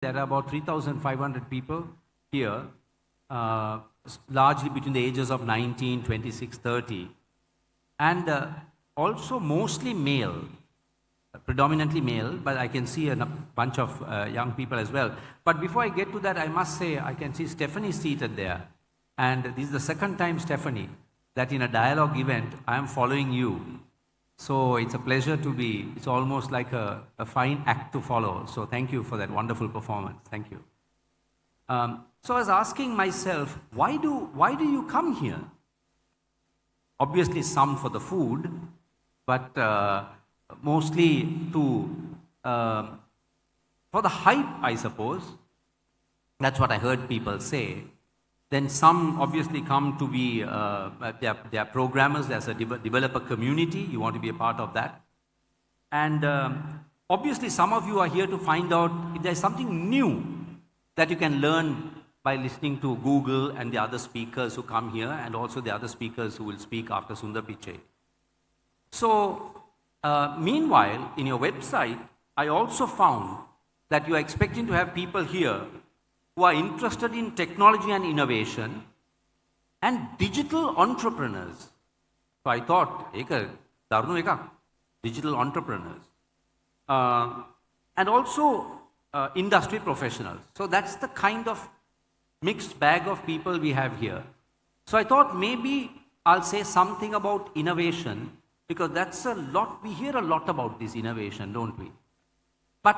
There are about 3,500 people here, largely between the ages of 19, 26, 30, and also mostly male, predominantly male, but I can see a bunch of young people as well. But before I get to that, I must say I can see Stephanie seated there. And this is the second time, Stephanie, that in a dialogue event, I am following you. So it's a pleasure to be, it's almost like a fine act to follow. So thank you for that wonderful performance. Thank you. So I was asking myself, why do you come here? Obviously some for the food, but mostly for the hype, I suppose. That's what I heard people say. Then some obviously come to be, they are programmers, there's a developer community, you want to be a part of that. And obviously some of you are here to find out if there's something new that you can learn by listening to Google and the other speakers who come here, and also the other speakers who will speak after Sundar Pichai. So, meanwhile, in your website, I also found that you are expecting to have people here who are interested in technology and innovation and digital entrepreneurs. So I thought, digital entrepreneurs. And also industry professionals. So that's the kind of mixed bag of people we have here. So I thought maybe I'll say something about innovation, because that's a lot, we hear a lot about this innovation, don't we? But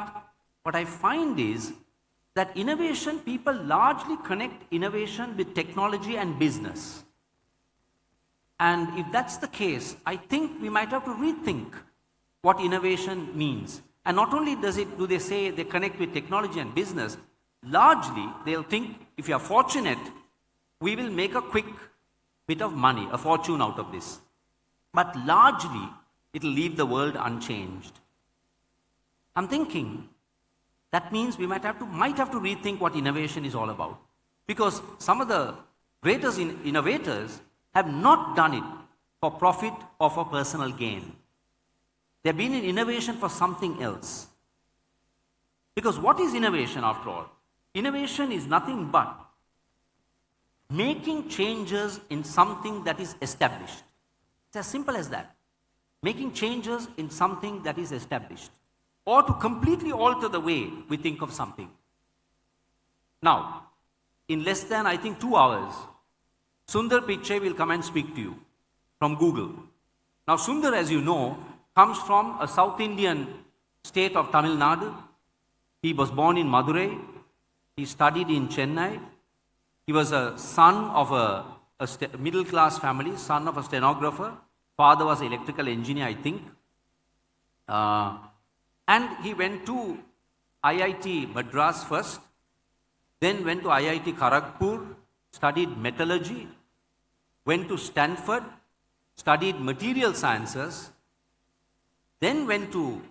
what I find is that innovation, people largely connect innovation with technology and business. And if that's the case, I think we might have to rethink what innovation means. And not only do they say they connect with technology and business, largely they'll think, if you are fortunate, we will make a quick bit of money, a fortune out of this. But largely, it'll leave the world unchanged. I'm thinking, that means we might have to rethink what innovation is all about. Because some of the greatest innovators have not done it for profit or for personal gain. They've been in innovation for something else. Because what is innovation after all? Innovation is nothing but making changes in something that is established. It's as simple as that. Making changes in something that is established, or to completely alter the way we think of something. Now, in less than, I think, 2 hours, Sundar Pichai will come and speak to you from Google. Now, Sundar, as you know, comes from a South Indian state of Tamil Nadu. He was born in Madurai. He studied in Chennai. He was a son of a middle-class family, son of a stenographer. Father was an electrical engineer, I think. And he went to IIT Madras first, then went to IIT Kharagpur, studied metallurgy, went to Stanford, studied material sciences, then went to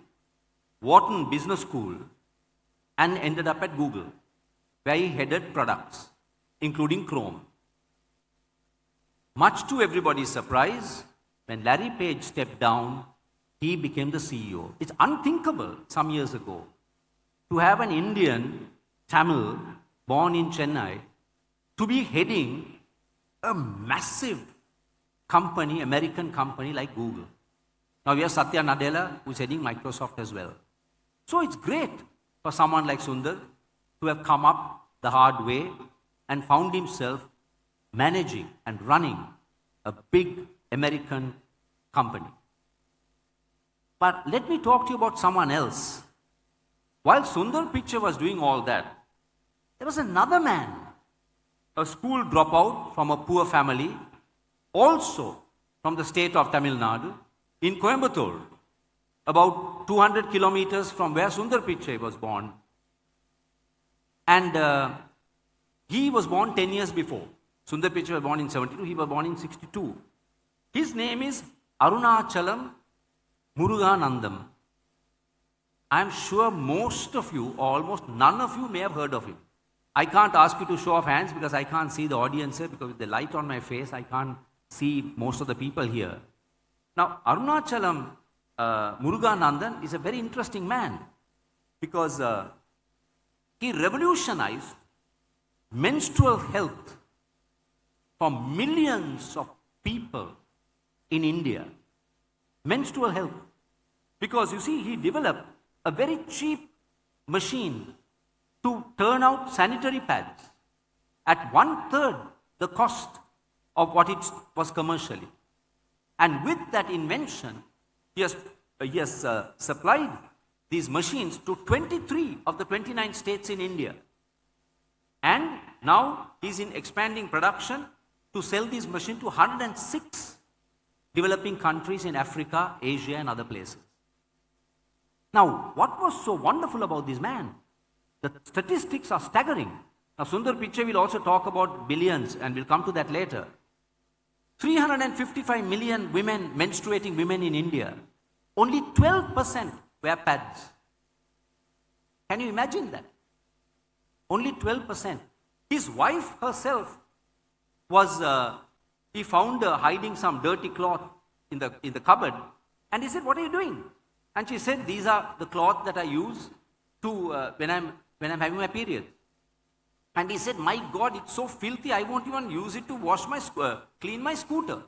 Wharton Business School and ended up at Google, where he headed products, including Chrome. Much to everybody's surprise, when Larry Page stepped down, he became the CEO. It's unthinkable some years ago to have an Indian Tamil born in Chennai to be heading a massive company, American company like Google. Now we have Satya Nadella, who's heading Microsoft as well. So it's great for someone like Sundar to have come up the hard way and found himself managing and running a big American company. But let me talk to you about someone else. While Sundar Pichai was doing all that, there was another man, a school dropout from a poor family, also from the state of Tamil Nadu, in Coimbatore, about 200 kilometers from where Sundar Pichai was born. And he was born 10 years before. Sundar Pichai was born in 72, he was born in 62. His name is Arunachalam Muruganandam. I am sure most of you, or almost none of you, may have heard of him. I can't ask you to show of hands because I can't see the audience here, because with the light on my face, I can't see most of the people here. Now, Arunachalam Muruganandan is a very interesting man, because He revolutionized menstrual health for millions of people in India. Menstrual health. Because you see, he developed a very cheap machine to turn out sanitary pads at 1/3 the cost of what it was commercially. And with that invention, he has supplied these machines to 23 of the 29 states in India. And now he's in expanding production to sell these machines to 106 developing countries in Africa, Asia, and other places. Now, what was so wonderful about this man? The statistics are staggering. Now, Sundar Pichai will also talk about billions, and we'll come to that later. 355 million women, menstruating women in India. Only 12% wear pads. Can you imagine that? Only 12%. His wife herself was, he found her hiding some dirty cloth in the cupboard, and he said, "What are you doing?" And she said, "These are the cloth that I use to when I'm having my period." And he said, "My God, it's so filthy, I won't even use it to wash my clean my scooter."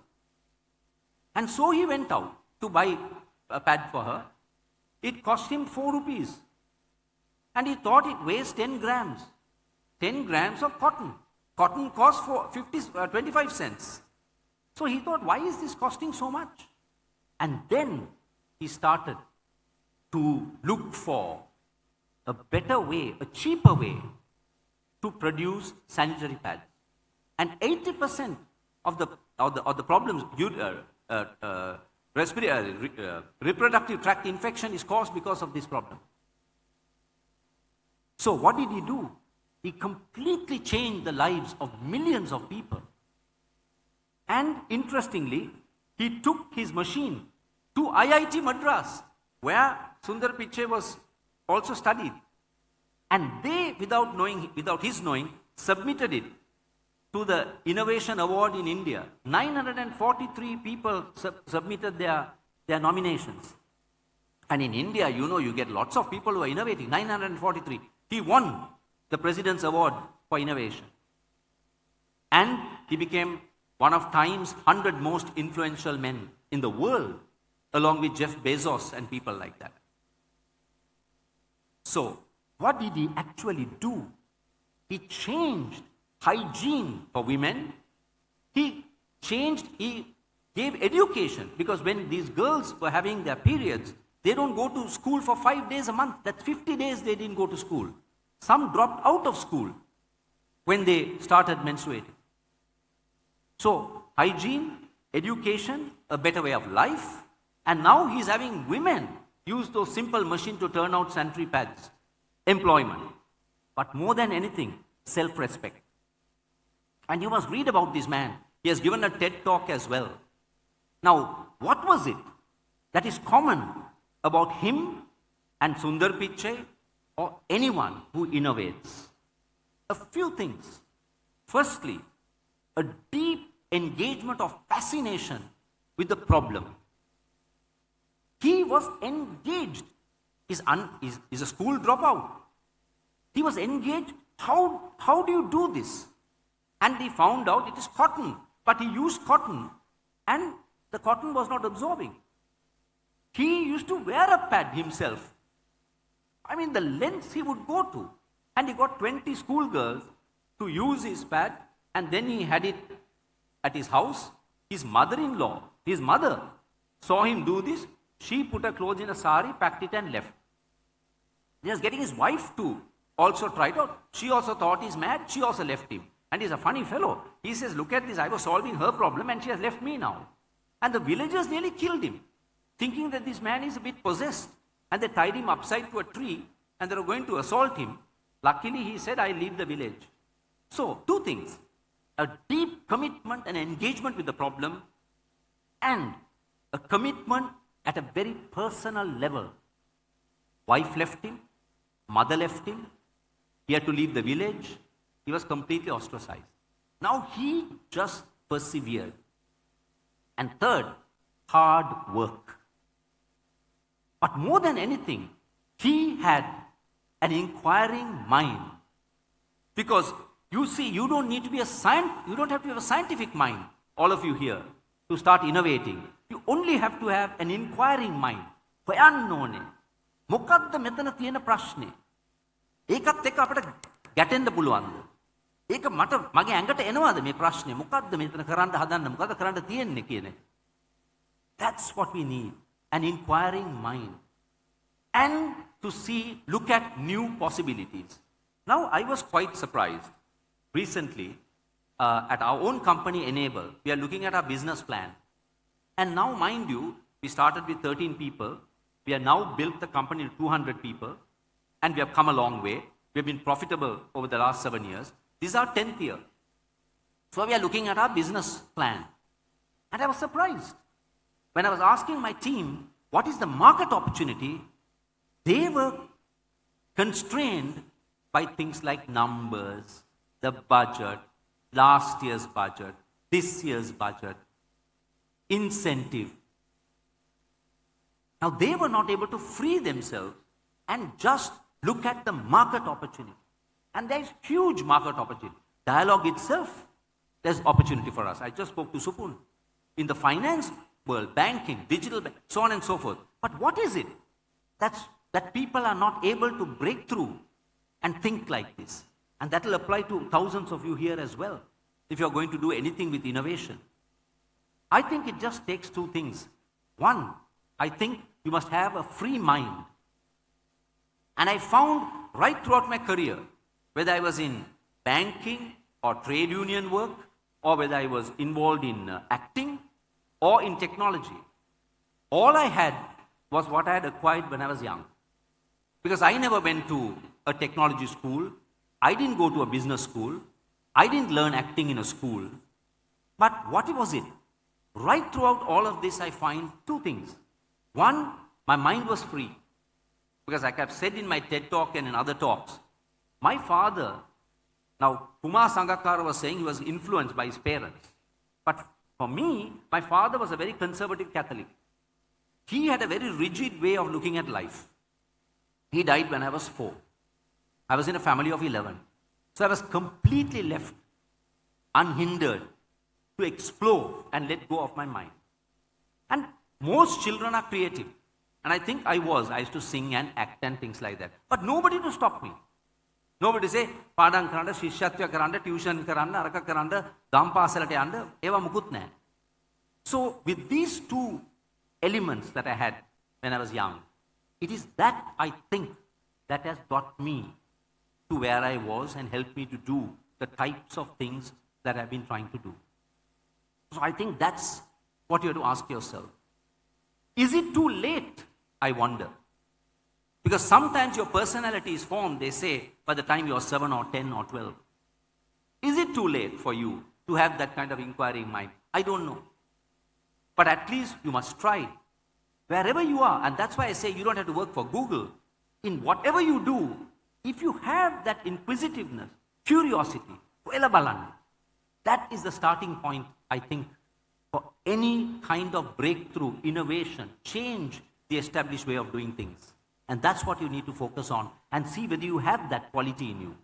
And so he went out to buy a pad for her. It cost him 4 rupees. And he thought it weighs 10 grams. 10 grams of cotton. Cotton costs 25 cents. So he thought, why is this costing so much? And then he started to look for a better way, a cheaper way to produce sanitary pads. And 80% of the problems, reproductive tract infection is caused because of this problem. So what did he do? He completely changed the lives of millions of people. And interestingly, he took his machine to IIT Madras, where Sundar Pichai was also studied. And they, without his knowing, submitted it to the Innovation Award in India. 943 people submitted their nominations. And in India, you get lots of people who are innovating. 943. He won the President's Award for Innovation. And he became one of Time's 100 most influential men in the world, along with Jeff Bezos and people like that. So, what did he actually do? He changed hygiene for women. He gave education, because when these girls were having their periods, they don't go to school for 5 days a month. That's 50 days they didn't go to school. Some dropped out of school when they started menstruating. So, hygiene, education, a better way of life, and now he's having women use those simple machines to turn out sanitary pads. Employment. But more than anything, self-respect. And you must read about this man. He has given a TED talk as well. Now, what was it that is common about him and Sundar Pichai or anyone who innovates? A few things. Firstly, a deep engagement of fascination with the problem. He was engaged. He's a school dropout. He was engaged. How do you do this? And he found out it is cotton. But he used cotton, and the cotton was not absorbing. He used to wear a pad himself. I mean, the lengths he would go to. And he got 20 schoolgirls to use his pad, and then he had it at his house. His mother-in-law, his mother, saw him do this. She put her clothes in a sari, packed it, and left. He was getting his wife to also try it out. She also thought he's mad. She also left him. And he's a funny fellow. He says, "Look at this, I was solving her problem and she has left me now." And the villagers nearly killed him, thinking that this man is a bit possessed. And they tied him upside to a tree and they were going to assault him. Luckily, he said, "I leave the village." So, two things. A deep commitment and engagement with the problem, and a commitment at a very personal level. Wife left him, mother left him, he had to leave the village, he was completely ostracized. Now he just persevered. And third, hard work. But more than anything, he had an inquiring mind. Because you see, you don't need to be you don't have to have a scientific mind, all of you here, to start innovating. You only have to have an inquiring mind. හොයන්න ඕනේ. මොකද්ද මෙතන තියෙන ප්‍රශ්නේ? ඒකත් එක්ක අපිට ගැටෙන්න පුළුවන්ද? ඒක මගේ ඇඟට එනවාද මේ ප්‍රශ්නේ? මොකද්ද මෙතන කරන්න හදන්න? මොකද්ද කරන්න තියෙන්නේ කියන එක? That's what we need, an inquiring mind. And to look at new possibilities. Now, I was quite surprised. Recently, at our own company, Enable, we are looking at our business plan. And now, mind you, we started with 13 people. We have now built the company to 200 people. And we have come a long way. We have been profitable over the last 7 years. This is our 10th year. So, we are looking at our business plan. And I was surprised. When I was asking my team, what is the market opportunity? They were constrained by things like numbers, the budget, last year's budget, this year's budget, incentive. Now, they were not able to free themselves and just look at the market opportunity. And there's huge market opportunity. Dialog itself, there's opportunity for us. I just spoke to Supun. In the finance world, banking, digital, so on and so forth. But what is it that people are not able to break through and think like this? And that will apply to thousands of you here as well, if you're going to do anything with innovation. I think it just takes two things. One, I think you must have a free mind. And I found right throughout my career, whether I was in banking or trade union work, or whether I was involved in acting or in technology, all I had was what I had acquired when I was young. Because I never went to a technology school, I didn't go to a business school, I didn't learn acting in a school. But what was it? Right throughout all of this, I find two things. One, my mind was free. Because like I've said in my TED talk and in other talks, my father, now Kumar Sangakkara was saying he was influenced by his parents. But for me, my father was a very conservative Catholic. He had a very rigid way of looking at life. He died when I was 4. I was in a family of 11. So I was completely left, unhindered, to explore and let go of my mind. And most children are creative. And I think I used to sing and act and things like that. But nobody to stop me. Nobody say, පාඩම් කරන්න, ශිෂ්‍යත්වය කරන්න, tuition කරන්න, අරක කරන්න, ගම් පාසලට යන්න, ඒවා මුකුත් නැහැ. So with these two elements that I had when I was young, it is that I think that has brought me to where I was and helped me to do the types of things that I've been trying to do. So I think that's what you have to ask yourself. Is it too late? I wonder. Because sometimes your personality is formed, they say, by the time you're 7 or 10 or 12. Is it too late for you to have that kind of inquiring mind? I don't know. But at least you must try. Wherever you are, and that's why I say you don't have to work for Google. In whatever you do, if you have that inquisitiveness, curiosity, that is the starting point, I think, for any kind of breakthrough, innovation, change the established way of doing things. And that's what you need to focus on and see whether you have that quality in you.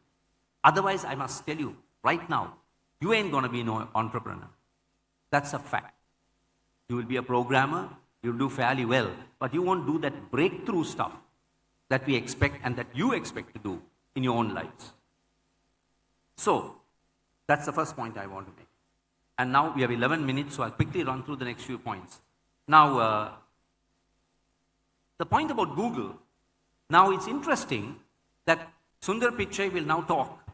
Otherwise, I must tell you, right now, you ain't going to be no entrepreneur. That's a fact. You will be a programmer, you'll do fairly well, but you won't do that breakthrough stuff that we expect and that you expect to do in your own lives. So, that's the first point I want to make. And now we have 11 minutes, so I'll quickly run through the next few points. Now, the point about Google, now it's interesting that Sundar Pichai will now talk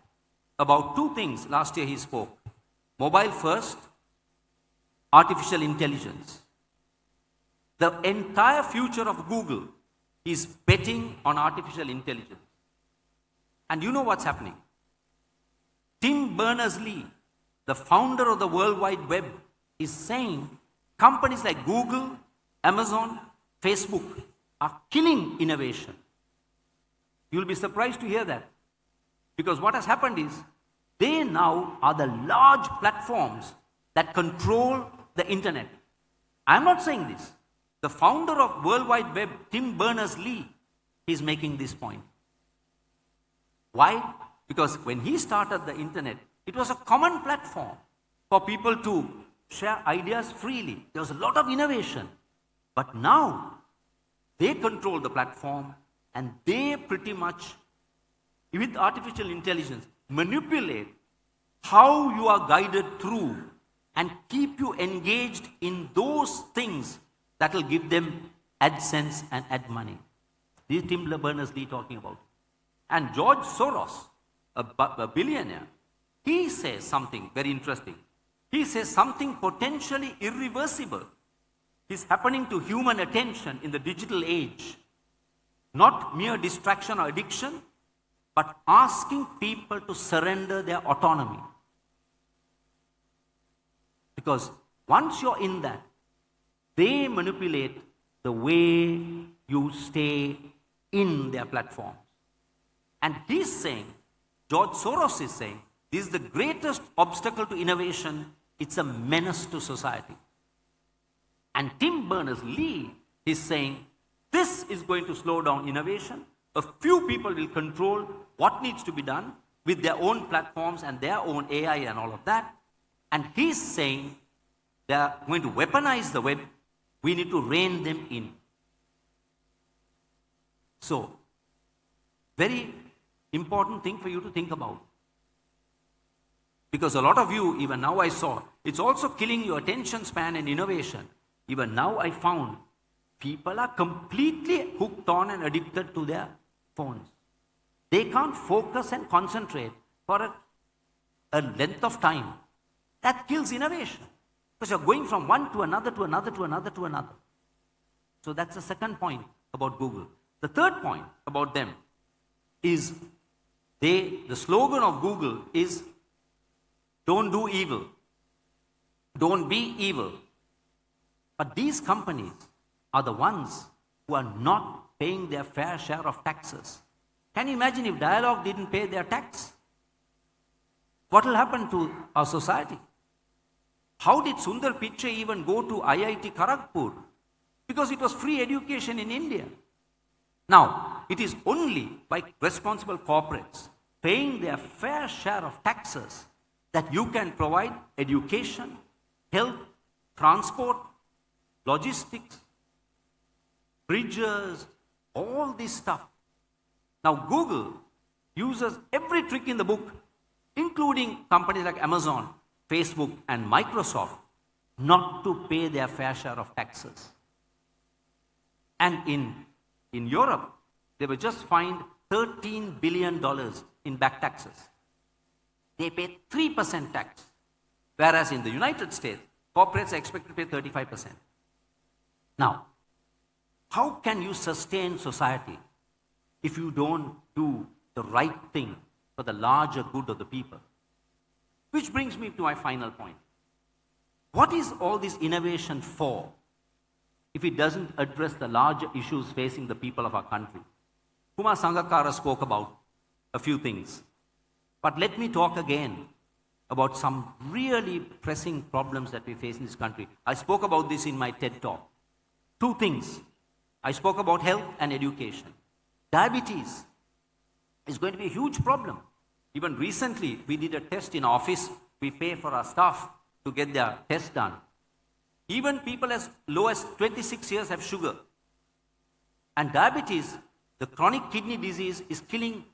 about two things. Last year he spoke. Mobile first, artificial intelligence. The entire future of Google is betting on artificial intelligence. And you know what's happening? Tim Berners-Lee, the founder of the World Wide Web, is saying companies like Google, Amazon, Facebook are killing innovation. You'll be surprised to hear that. Because what has happened is, they now are the large platforms that control the internet. I'm not saying this. The founder of World Wide Web, Tim Berners-Lee, is making this point. Why? Because when he started the internet, it was a common platform for people to share ideas freely. There was a lot of innovation. But now, they control the platform and they pretty much, with artificial intelligence, manipulate how you are guided through and keep you engaged in those things that will give them AdSense and ad money. This is Tim Berners-Lee talking about. And George Soros, a billionaire, he says something very interesting. He says something potentially irreversible is happening to human attention in the digital age. Not mere distraction or addiction, but asking people to surrender their autonomy. Because once you're in that, they manipulate the way you stay in their platforms. And he's saying, George Soros is saying, this is the greatest obstacle to innovation. It's a menace to society. And Tim Berners-Lee is saying, this is going to slow down innovation. A few people will control what needs to be done with their own platforms and their own AI and all of that. And he's saying they are going to weaponize the web. We need to rein them in. So, very important thing for you to think about. Because a lot of you, even now I saw, it's also killing your attention span and innovation. Even now I found people are completely hooked on and addicted to their phones. They can't focus and concentrate for a length of time. That kills innovation. Because you're going from one to another, to another, to another, to another. So that's the second point about Google. The third point about them is the slogan of Google is don't do evil. Don't be evil. But these companies are the ones who are not paying their fair share of taxes. Can you imagine if Dialog didn't pay their tax? What will happen to our society? How did Sundar Pichai even go to IIT Kharagpur? Because it was free education in India. Now, it is only by responsible corporates paying their fair share of taxes that you can provide education, health, transport, logistics, bridges, all this stuff. Now, Google uses every trick in the book, including companies like Amazon, Facebook, and Microsoft, not to pay their fair share of taxes. And in Europe, they were just fined $13 billion in back taxes. They pay 3% tax, whereas in the United States, corporates are expected to pay 35%. Now, how can you sustain society if you don't do the right thing for the larger good of the people? Which brings me to my final point. What is all this innovation for if it doesn't address the larger issues facing the people of our country? Kumar Sangakkara spoke about a few things. But let me talk again about some really pressing problems that we face in this country. I spoke about this in my TED talk. Two things. I spoke about health and education. Diabetes is going to be a huge problem. Even recently, we did a test in office. We pay for our staff to get their test done. Even people as low as 26 years have sugar. And diabetes, the chronic kidney disease, is killing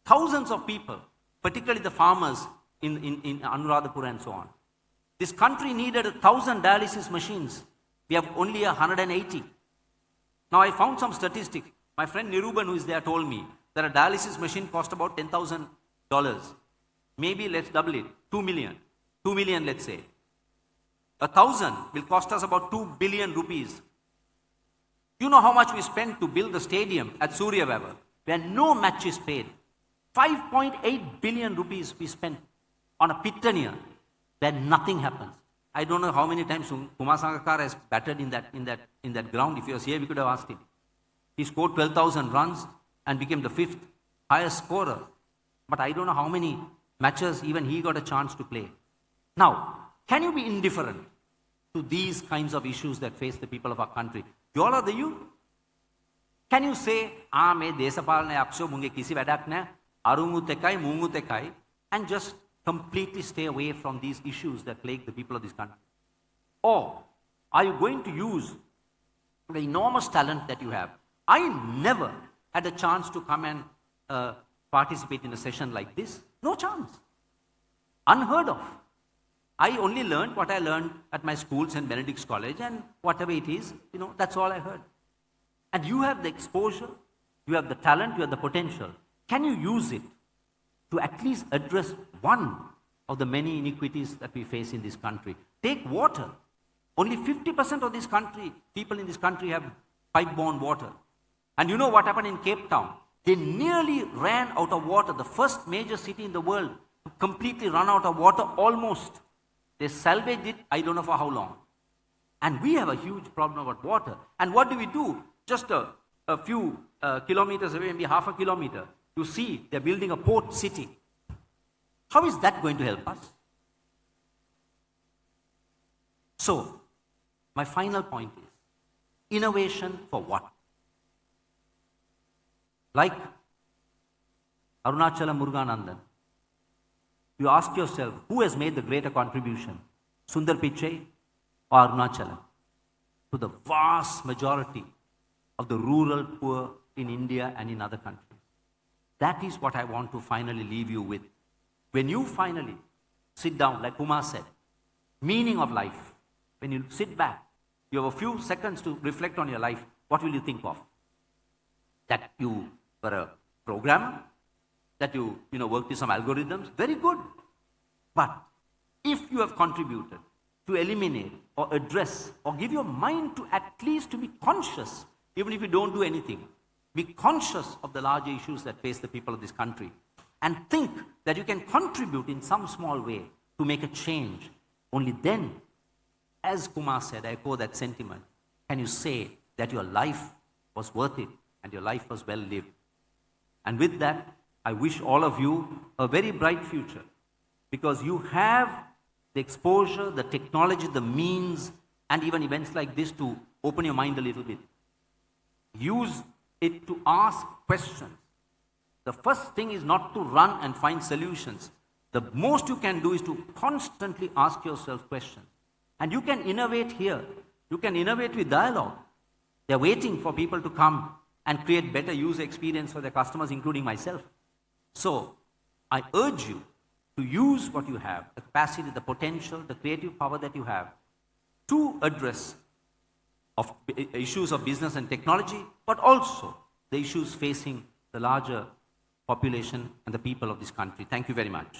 thousands of people, particularly the farmers in Anuradhapura and so on. This country needed 1,000 dialysis machines. We have only 180. Now I found some statistics. My friend Niruban, who is there, told me that a dialysis machine cost about $10,000. Maybe let's double it, 2 million. 2 million, let's say. 1,000 will cost us about 2 billion rupees. You know how much we spent to build the stadium at Surya Weber, where no match is paid. 5.8 billion rupees we spent on a pitaniya, where nothing happens. I don't know how many times Kumar Sangakkara has batted in that ground. If he was here, we could have asked him. He scored 12,000 runs and became the 5th highest scorer. But I don't know how many matches even he got a chance to play. Now, can you be indifferent to these kinds of issues that face the people of our country? You all are the youth. Can you say, "Ah, me desapalne apso munge kisi vadak na, arungu tekai, mungu tekai, and just completely stay away from these issues that plague the people of this country? Or are you going to use the enormous talent that you have? I never had a chance to come and participate in a session like this. No chance. Unheard of. I only learned what I learned at my school, St. Benedict's College, and whatever it is, that's all I heard. And you have the exposure, you have the talent, you have the potential. Can you use it to at least address one of the many iniquities that we face in this country? Take water. Only 50% of this country, people in this country have pipe-borne water. And you know what happened in Cape Town? They nearly ran out of water. The first major city in the world to completely run out of water, almost. They salvaged it, I don't know for how long. And we have a huge problem about water. And what do? Just a few kilometers away, maybe half a kilometer, you see they're building a port city. How is that going to help us? So, my final point is, innovation for what? Like Arunachala Muruganandan, you ask yourself, who has made the greater contribution? Sundar Pichai or Arunachala? To the vast majority of the rural poor in India and in other countries. That is what I want to finally leave you with. When you finally sit down, like Kumar said, meaning of life, when you sit back, you have a few seconds to reflect on your life, what will you think of? That you were a programmer, that you worked with some algorithms, very good. But if you have contributed to eliminate or address or give your mind to at least to be conscious, even if you don't do anything, be conscious of the larger issues that face the people of this country and think that you can contribute in some small way to make a change. Only then, as Kumar said, I echo that sentiment, can you say that your life was worth it and your life was well lived. And with that, I wish all of you a very bright future, because you have the exposure, the technology, the means, and even events like this to open your mind a little bit. Use it to ask questions. The first thing is not to run and find solutions. The most you can do is to constantly ask yourself questions. And you can innovate here. You can innovate with Dialog. They're waiting for people to come and create better user experience for their customers, including myself. So, I urge you to use what you have, the capacity, the potential, the creative power that you have, to address of issues of business and technology, but also the issues facing the larger population and the people of this country. Thank you very much.